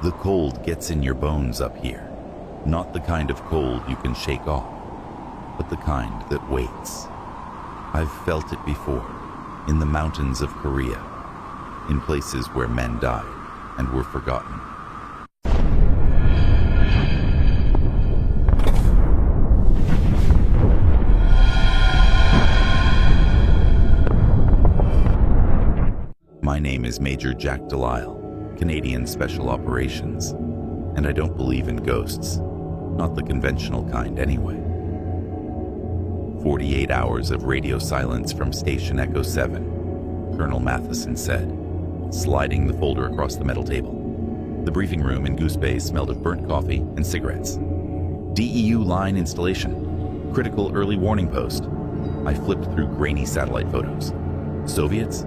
The cold gets in your bones up here. Not the kind of cold you can shake off, but the kind that waits. I've felt it before, in the mountains of Korea, in places where men died and were forgotten. My name is Major Jack Dile, Canadian Special Operations, and I don't believe in ghosts, not the conventional kind anyway. 48 hours of radio silence from Station Echo 7, Colonel Matheson said, sliding the folder across the metal table. The briefing room in Goose Bay smelled of burnt coffee and cigarettes. DEU line installation, critical early warning post. I flipped through grainy satellite photos. Soviets?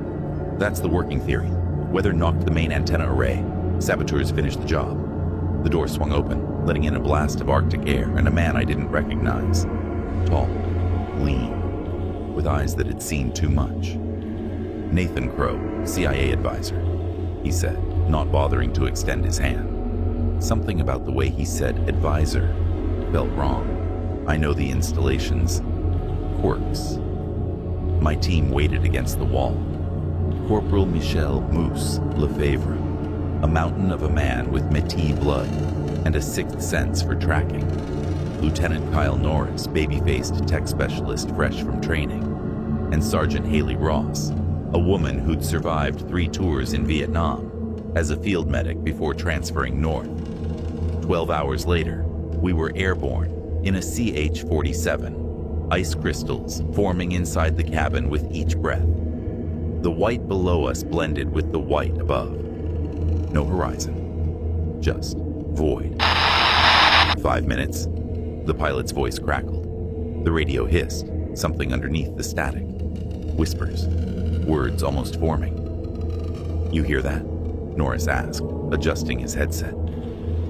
That's the working theory. Weather knocked the main antenna array. Saboteurs finished the job. The door swung open, letting in a blast of Arctic air and a man I didn't recognize. Tall, lean, with eyes that had seen too much. Nathan Crow, CIA advisor, he said, not bothering to extend his hand. Something about the way he said advisor felt wrong. I know the installation's quirks. My team waited against the wall. Corporal Michel Moose Lefebvre, a mountain of a man with Métis blood and a sixth sense for tracking. Lieutenant Kyle Norris, baby-faced tech specialist fresh from training. And Sergeant Haley Ross, a woman who'd survived 3 tours in Vietnam as a field medic before transferring north. 12 hours later, we were airborne in a CH-47, ice crystals forming inside the cabin with each breath. The white below us blended with the white above. No horizon, just void. 5 minutes. The pilot's voice crackled. The radio hissed, something underneath the static. Whispers, words almost forming. You hear that? Norris asked, adjusting his headset.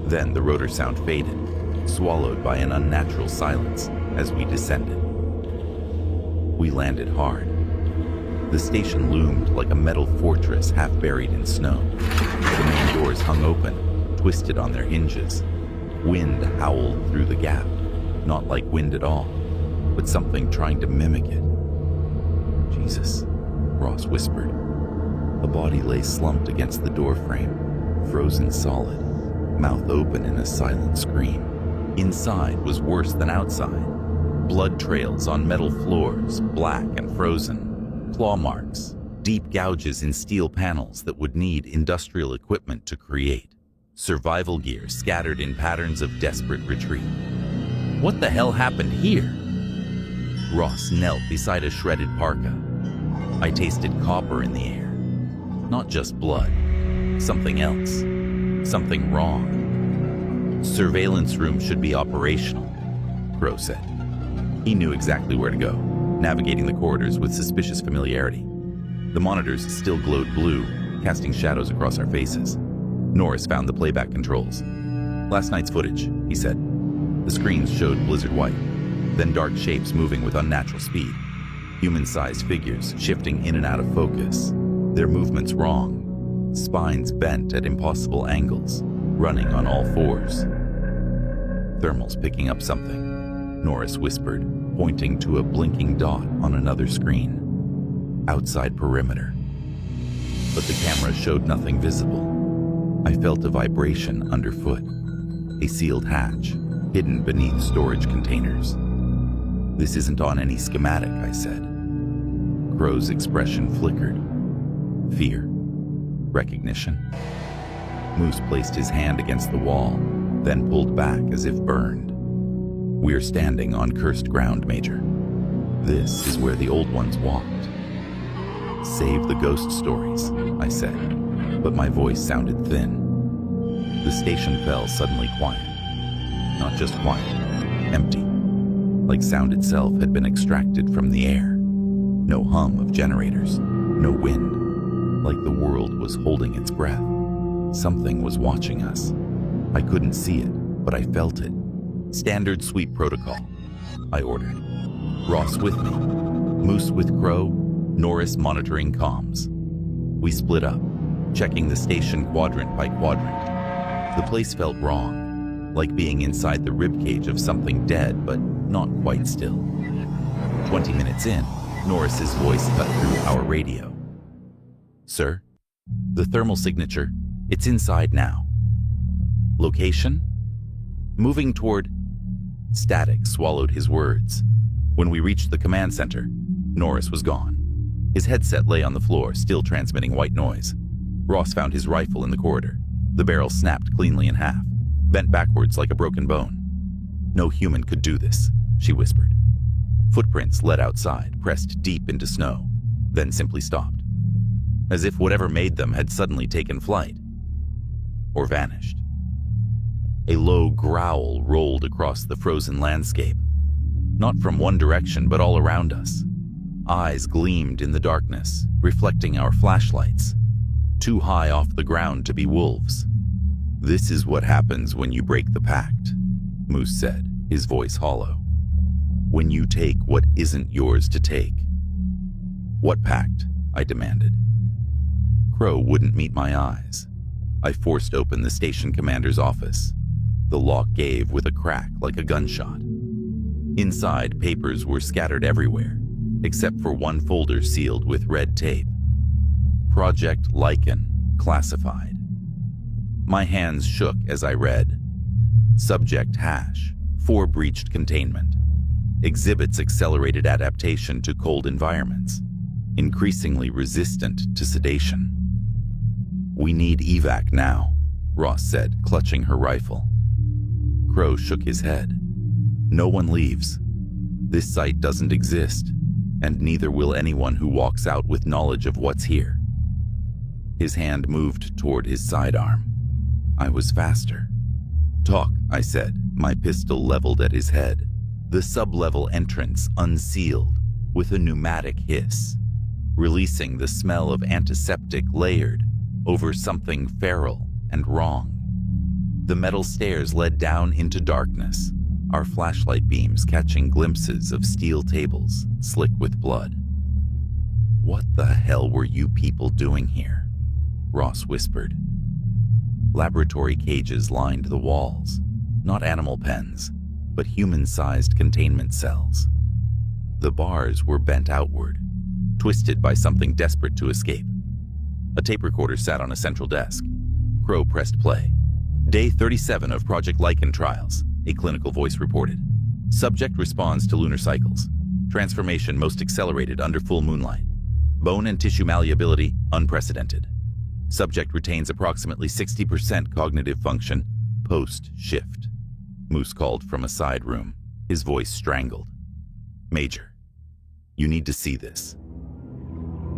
Then the rotor sound faded, swallowed by an unnatural silence as we descended. We landed hard. The station loomed like a metal fortress half buried in snow. The main doors hung open, twisted on their hinges. Wind howled through the gap, not like wind at all, but something trying to mimic it. Jesus, Ross whispered. A body lay slumped against the doorframe, frozen solid, mouth open in a silent scream. Inside was worse than outside. Blood trails on metal floors, black and frozen. Claw marks, deep gouges in steel panels that would need industrial equipment to create. Survival gear scattered in patterns of desperate retreat. What the hell happened here? Ross knelt beside a shredded parka. I tasted copper in the air. Not just blood. Something else. Something wrong. Surveillance room should be operational, Crow said. He knew exactly where to go, navigating the corridors with suspicious familiarity. The monitors still glowed blue, casting shadows across our faces. Norris found the playback controls. Last night's footage, he said. The screens showed blizzard white, then dark shapes moving with unnatural speed. Human-sized figures shifting in and out of focus. Their movements wrong. Spines bent at impossible angles, running on all fours. Thermal's picking up something, Norris whispered, pointing to a blinking dot on another screen. Outside perimeter. But the camera showed nothing visible. I felt a vibration underfoot. A sealed hatch, hidden beneath storage containers. This isn't on any schematic, I said. Crow's expression flickered. Fear. Recognition. Moose placed his hand against the wall, then pulled back as if burned. We're standing on cursed ground, Major. This is where the old ones walked. Save the ghost stories, I said, but my voice sounded thin. The station fell suddenly quiet. Not just quiet, empty. Like sound itself had been extracted from the air. No hum of generators, no wind. Like the world was holding its breath. Something was watching us. I couldn't see it, but I felt it. Standard sweep protocol, I ordered. Ross with me, Moose with Crow, Norris monitoring comms. We split up, checking the station quadrant by quadrant. The place felt wrong, like being inside the ribcage of something dead, but not quite still. 20 minutes in, Norris's voice cut through our radio. "Sir, the thermal signature, it's inside now. Location? Moving toward..." Static swallowed his words. When we reached the command center, Norris was gone. His headset lay on the floor, still transmitting white noise. Ross found his rifle in the corridor. The barrel snapped cleanly in half, bent backwards like a broken bone. "No human could do this," she whispered. Footprints led outside, pressed deep into snow, then simply stopped, as if whatever made them had suddenly taken flight or vanished. A low growl rolled across the frozen landscape, not from one direction but all around us. Eyes gleamed in the darkness, reflecting our flashlights, too high off the ground to be wolves. "This is what happens when you break the pact," Moose said, his voice hollow. "When you take what isn't yours to take." "What pact?" I demanded. Crow wouldn't meet my eyes. I forced open the station commander's office. The lock gave with a crack like a gunshot. Inside, papers were scattered everywhere, except for one folder sealed with red tape. Project Lykan, classified. My hands shook as I read. Subject hash, 4 breached containment. Exhibits accelerated adaptation to cold environments, increasingly resistant to sedation. "We need evac now," Ross said, clutching her rifle. Crow shook his head. "No one leaves. This site doesn't exist, and neither will anyone who walks out with knowledge of what's here." His hand moved toward his sidearm. I was faster. "Talk," I said, my pistol leveled at his head. The sub-level entrance unsealed with a pneumatic hiss, releasing the smell of antiseptic layered over something feral and wrong. The metal stairs led down into darkness, our flashlight beams catching glimpses of steel tables slick with blood. "What the hell were you people doing here?" Ross whispered. Laboratory cages lined the walls, not animal pens, but human-sized containment cells. The bars were bent outward, twisted by something desperate to escape. A tape recorder sat on a central desk. Crow pressed play. "Day 37 of Project Lykan trials," a clinical voice reported. "Subject responds to lunar cycles. Transformation most accelerated under full moonlight. Bone and tissue malleability unprecedented. Subject retains approximately 60% cognitive function post-shift." Moose called from a side room, his voice strangled. "Major, you need to see this."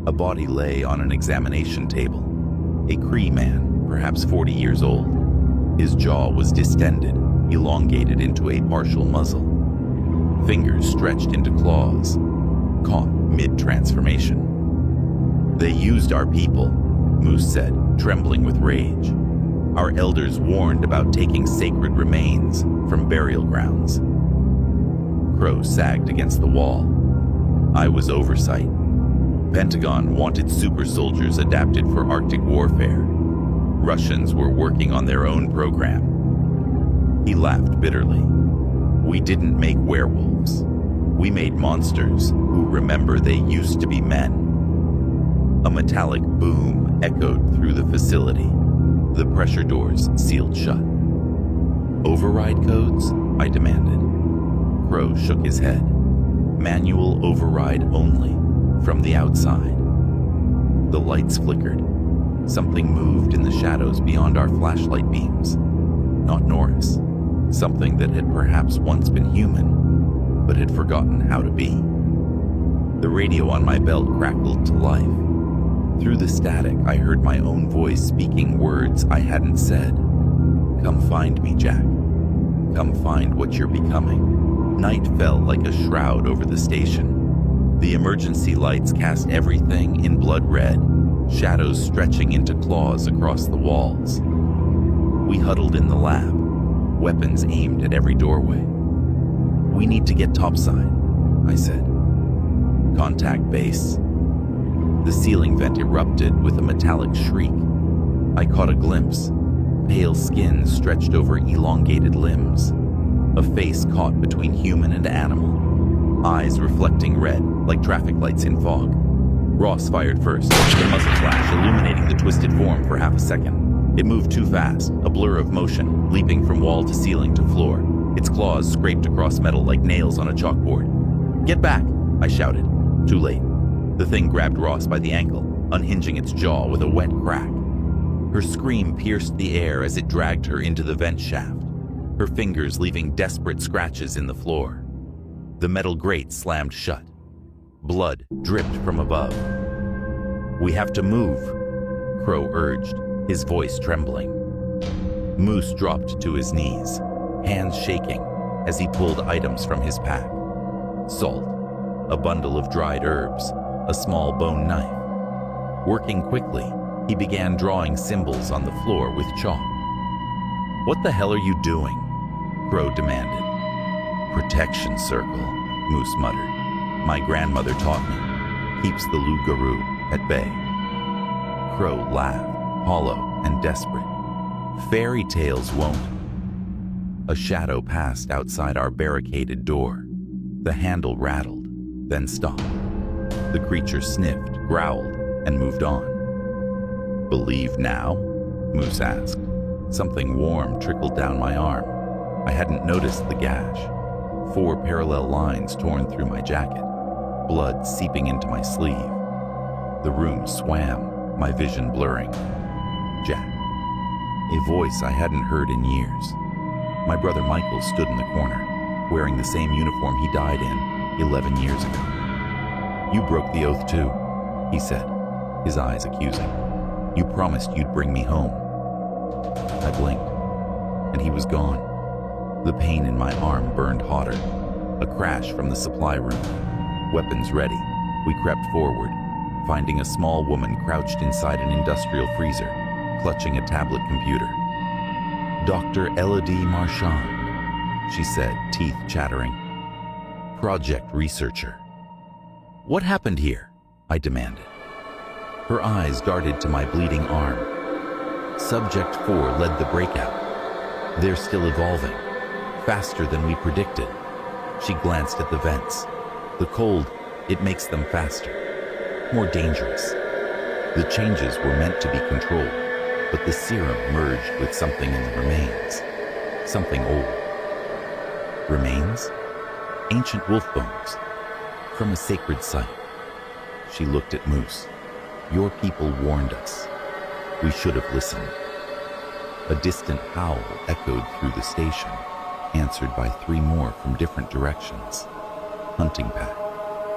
A body lay on an examination table. A Cree man, perhaps 40 years old. His jaw was distended, elongated into a partial muzzle. Fingers stretched into claws, caught mid-transformation. "They used our people," Moose said, trembling with rage. "Our elders warned about taking sacred remains from burial grounds." Crow sagged against the wall. "I was oversight. Pentagon wanted super soldiers adapted for Arctic warfare. Russians were working on their own program." He laughed bitterly. "We didn't make werewolves. We made monsters who remember they used to be men." A metallic boom echoed through the facility. The pressure doors sealed shut. "Override codes?" I demanded. Crow shook his head. "Manual override only, from the outside." The lights flickered. Something moved in the shadows beyond our flashlight beams. Not Norris. Something that had perhaps once been human, but had forgotten how to be. The radio on my belt crackled to life. Through the static, I heard my own voice speaking words I hadn't said. "Come find me, Jack. Come find what you're becoming." Night fell like a shroud over the station. The emergency lights cast everything in blood red, shadows stretching into claws across the walls. We huddled in the lab, weapons aimed at every doorway. "We need to get topside," I said. "Contact base." The ceiling vent erupted with a metallic shriek. I caught a glimpse. Pale skin stretched over elongated limbs. A face caught between human and animal. Eyes reflecting red, like traffic lights in fog. Ross fired first, the muzzle flash illuminating the twisted form for half a second. It moved too fast, a blur of motion, leaping from wall to ceiling to floor. Its claws scraped across metal like nails on a chalkboard. "Get back!" I shouted. Too late. The thing grabbed Ross by the ankle, unhinging its jaw with a wet crack. Her scream pierced the air as it dragged her into the vent shaft, her fingers leaving desperate scratches in the floor. The metal grate slammed shut. Blood dripped from above. "We have to move," Crow urged, his voice trembling. Moose dropped to his knees, hands shaking as he pulled items from his pack. Salt, a bundle of dried herbs, a small bone knife. Working quickly, he began drawing symbols on the floor with chalk. "What the hell are you doing?" Crow demanded. "Protection circle," Moose muttered. "My grandmother taught me. Keeps the loup-garou at bay." Crow laughed, hollow and desperate. "Fairy tales won't." A shadow passed outside our barricaded door. The handle rattled, then stopped. The creature sniffed, growled, and moved on. "Believe now?" Moose asked. Something warm trickled down my arm. I hadn't noticed the gash. 4 parallel lines torn through my jacket, blood seeping into my sleeve. The room swam, my vision blurring. Jack. A voice I hadn't heard in years. My brother Michael stood in the corner, wearing the same uniform he died in 11 years ago. "You broke the oath too," he said, his eyes accusing. "You promised you'd bring me home." I blinked, and he was gone. The pain in my arm burned hotter. A crash from the supply room. Weapons ready, we crept forward, finding a small woman crouched inside an industrial freezer, clutching a tablet computer. "Dr. Elodie Marchand," she said, teeth chattering. "Project researcher." "What happened here?" I demanded. Her eyes darted to my bleeding arm. Subject 4 led the breakout. They're still evolving, faster than we predicted. She glanced at the vents. The cold, it makes them faster, more dangerous. The changes were meant to be controlled, but the serum merged with something in the remains. Something old. Remains? Ancient wolf bones. From a sacred site. She looked at Moose. "Your people warned us. We should have listened." A distant howl echoed through the station, answered by 3 more from different directions. Hunting pack.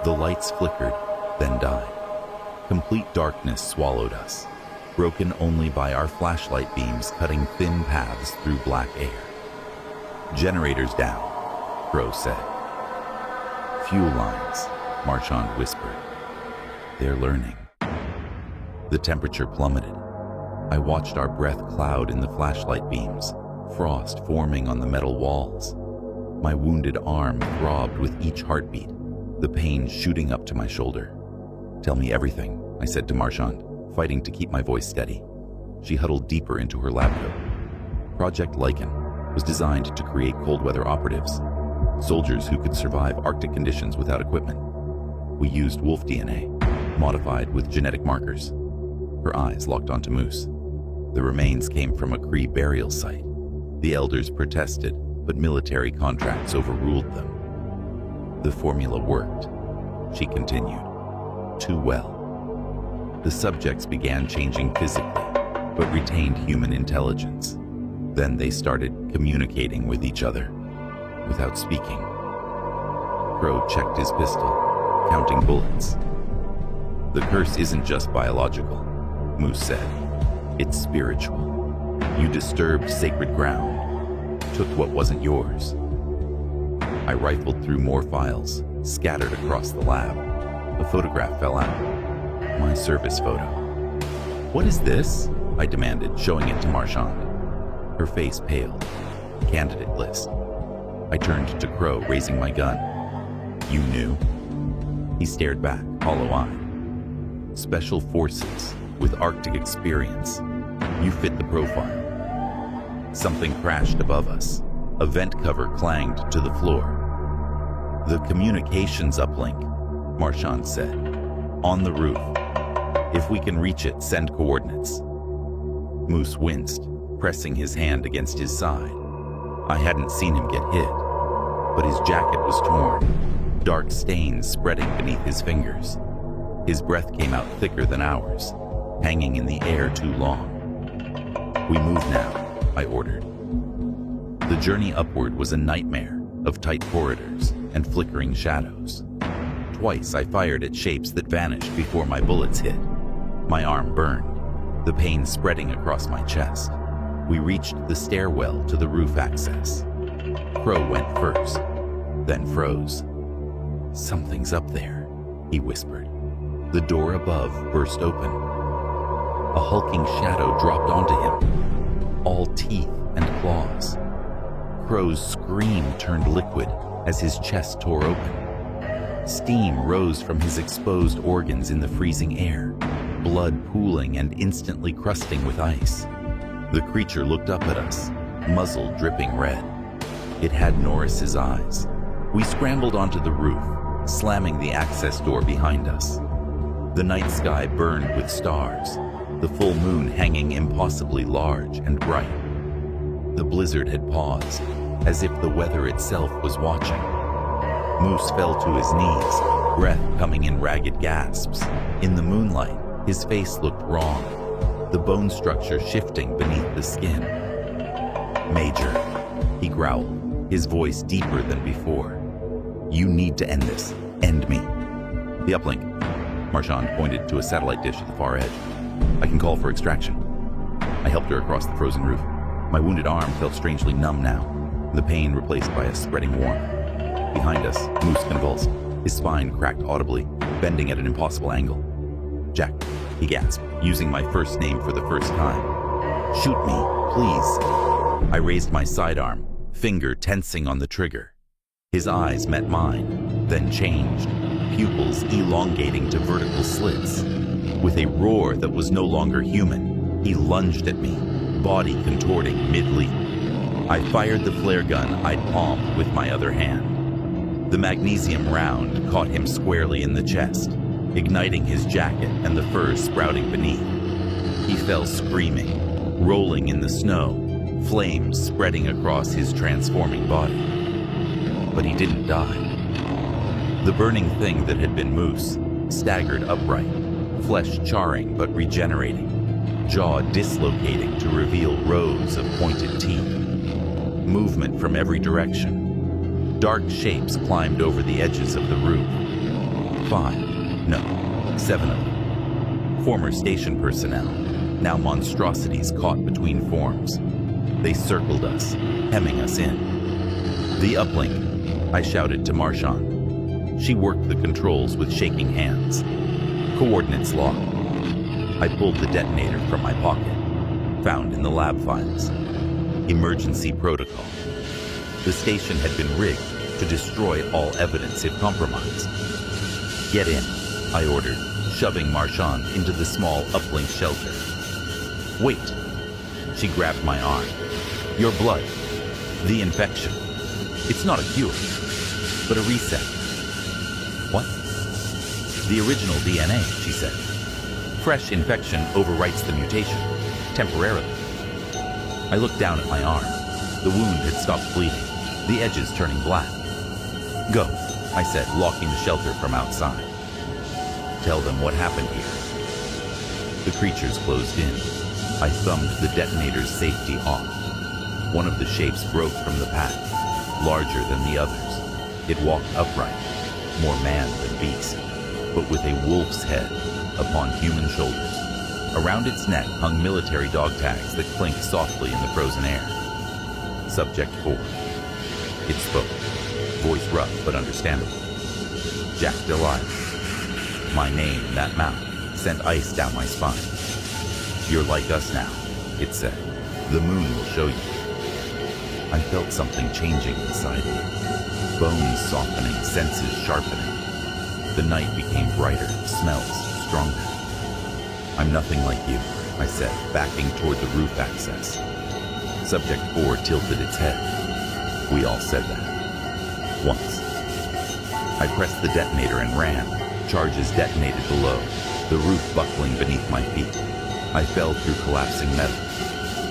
The lights flickered, then died. Complete darkness swallowed us, broken only by our flashlight beams cutting thin paths through black air. "Generators down," Crow said. "Fuel lines," Marchand whispered. "They're learning." The temperature plummeted. I watched our breath cloud in the flashlight beams, frost forming on the metal walls. My wounded arm throbbed with each heartbeat, the pain shooting up to my shoulder. "Tell me everything," I said to Marchand, fighting to keep my voice steady. She huddled deeper into her lab coat. Project Lykan was designed to create cold weather operatives, soldiers who could survive Arctic conditions without equipment. We used wolf DNA, modified with genetic markers. Her eyes locked onto Moose. The remains came from a Cree burial site. The elders protested, but military contracts overruled them. The formula worked, she continued, too well. The subjects began changing physically, but retained human intelligence. Then they started communicating with each other, without speaking. Crow checked his pistol, counting bullets. "The curse isn't just biological," Moose said. "It's spiritual. You disturbed sacred ground, took what wasn't yours." I rifled through more files, scattered across the lab. A photograph fell out. My service photo. "What is this?" I demanded, showing it to Marchand. Her face paled. Candidate list. I turned to Crow, raising my gun. "You knew?" He stared back, hollow-eyed. "Special forces with Arctic experience. You fit the profile." Something crashed above us. A vent cover clanged to the floor. "The communications uplink," Marchand said. "On the roof. If we can reach it, send coordinates." Moose winced, pressing his hand against his side. I hadn't seen him get hit, but his jacket was torn, dark stains spreading beneath his fingers. His breath came out thicker than ours, hanging in the air too long. "We move now," I ordered. The journey upward was a nightmare of tight corridors and flickering shadows. Twice I fired at shapes that vanished before my bullets hit. My arm burned, the pain spreading across my chest. We reached the stairwell to the roof access. Crow went first, then froze. "Something's up there," he whispered. The door above burst open. A hulking shadow dropped onto him, all teeth and claws. Crow's scream turned liquid as his chest tore open. Steam rose from his exposed organs in the freezing air, blood pooling and instantly crusting with ice. The creature looked up at us, muzzle dripping red. It had Norris's eyes. We scrambled onto the roof, slamming the access door behind us. The night sky burned with stars, the full moon hanging impossibly large and bright. The blizzard had paused, as if the weather itself was watching. Moose fell to his knees, breath coming in ragged gasps. In the moonlight, his face looked wrong, the bone structure shifting beneath the skin. "Major," he growled, his voice deeper than before. "You need to end this. End me." "The uplink." Marchand pointed to a satellite dish at the far edge. "I can call for extraction." I helped her across the frozen roof. My wounded arm felt strangely numb now, the pain replaced by a spreading warmth. Behind us, Moose convulsed, his spine cracked audibly, bending at an impossible angle. "Jack," he gasped, using my first name for the first time. "Shoot me, please." I raised my sidearm, finger tensing on the trigger. His eyes met mine, then changed, pupils elongating to vertical slits. With a roar that was no longer human, he lunged at me, body contorting mid-leap. I fired the flare gun I'd palmed with my other hand. The magnesium round caught him squarely in the chest, igniting his jacket and the fur sprouting beneath. He fell screaming, rolling in the snow, flames spreading across his transforming body. But he didn't die. The burning thing that had been Moose staggered upright, flesh charring but regenerating, jaw dislocating to reveal rows of pointed teeth. Movement from every direction. Dark shapes climbed over the edges of the roof. 7 of them. Former station personnel, now monstrosities caught between forms. They circled us, hemming us in. "The uplink," I shouted to Marchand. She worked the controls with shaking hands. "Coordinates locked." I pulled the detonator from my pocket, found in the lab files. Emergency protocol. The station had been rigged to destroy all evidence if compromised. "Get in," I ordered, shoving Marchand into the small uplink shelter. "Wait." She grabbed my arm. "Your blood. The infection. It's not a cure, but a reset." "What?" "The original DNA," she said. "Fresh infection overwrites the mutation, temporarily." I looked down at my arm. The wound had stopped bleeding, the edges turning black. "Go," I said, locking the shelter from outside. "Tell them what happened here." The creatures closed in. I thumbed the detonator's safety off. One of the shapes broke from the pack, larger than the others. It walked upright, more man than beast, but with a wolf's head upon human shoulders. Around its neck hung military dog tags that clinked softly in the frozen air. Subject 4. It spoke, voice rough but understandable. Jack Dile. My name, that mouth, sent ice down my spine. "You're like us now," it said. "The moon will show you." I felt something changing inside me. Bones softening, senses sharpening. The night became brighter, smells stronger. "I'm nothing like you," I said, backing toward the roof access. Subject 4 tilted its head. We all said that. Once. I pressed the detonator and ran. Charges detonated below, the roof buckling beneath my feet. I fell through collapsing metal,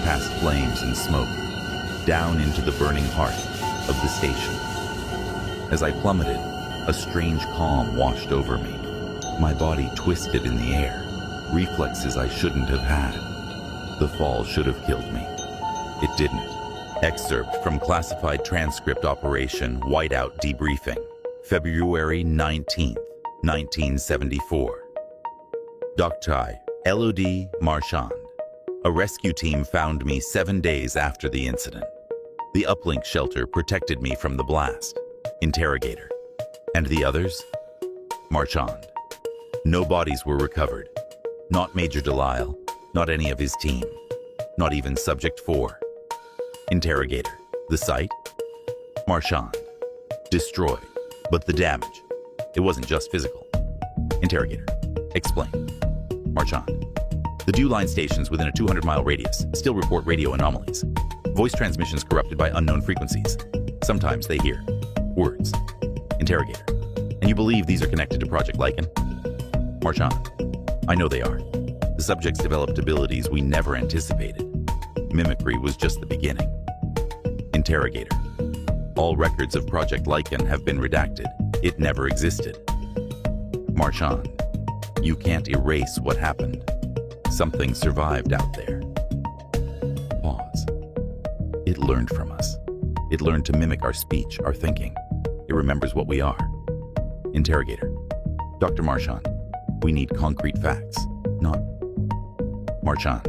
past flames and smoke, down into the burning heart of the station. As I plummeted, a strange calm washed over me. My body twisted in the air, reflexes I shouldn't have had. The fall should have killed me. It didn't. Excerpt from classified transcript Operation Whiteout Debriefing, February 19th, 1974. Dr. Elodie Marchand. A rescue team found me 7 days after the incident. The uplink shelter protected me from the blast. Interrogator. And the others? Marchand. No bodies were recovered. Not Major Dile, not any of his team. Not even Subject 4. Interrogator. The site? Marchand. Destroyed. But the damage, it wasn't just physical. Interrogator. Explain. Marchand. The dew line stations within a 200-mile radius still report radio anomalies. Voice transmissions corrupted by unknown frequencies. Sometimes they hear words. Interrogator. And you believe these are connected to Project Lykan? Marchand. I know they are. The subjects developed abilities we never anticipated. Mimicry was just the beginning. Interrogator. All records of Project Lykan have been redacted. It never existed. Marchand. You can't erase what happened. Something survived out there. Pause. It learned from us. It learned to mimic our speech, our thinking. It remembers what we are. Interrogator. Dr. Marchand, we need concrete facts, not... Marchand.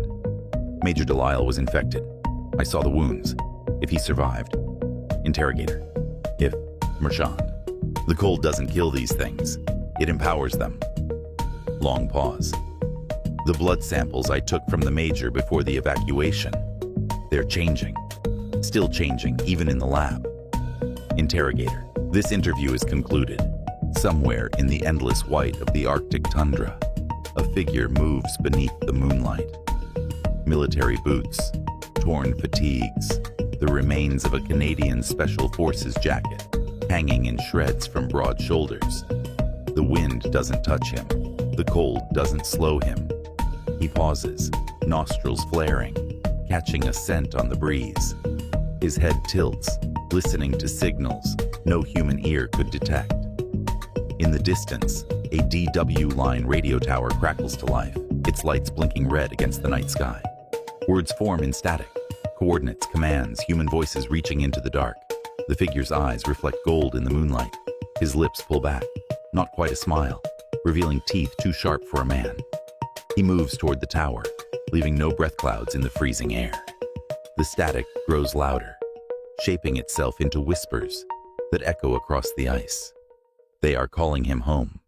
Major Dile was infected. I saw the wounds. If he survived. Interrogator. If... Marchand. The cold doesn't kill these things. It empowers them. Long pause. The blood samples I took from the Major before the evacuation. They're changing. Still changing, even in the lab. Interrogator. This interview is concluded. Somewhere in the endless white of the Arctic tundra, a figure moves beneath the moonlight. Military boots, torn fatigues, the remains of a Canadian Special Forces jacket, hanging in shreds from broad shoulders. The wind doesn't touch him. The cold doesn't slow him. He pauses, nostrils flaring, catching a scent on the breeze. His head tilts, listening to signals no human ear could detect. In the distance, a DW line radio tower crackles to life, its lights blinking red against the night sky. Words form in static. Coordinates, commands, human voices reaching into the dark. The figure's eyes reflect gold in the moonlight. His lips pull back, not quite a smile, revealing teeth too sharp for a man. He moves toward the tower, leaving no breath clouds in the freezing air. The static grows louder, shaping itself into whispers that echo across the ice. They are calling him home.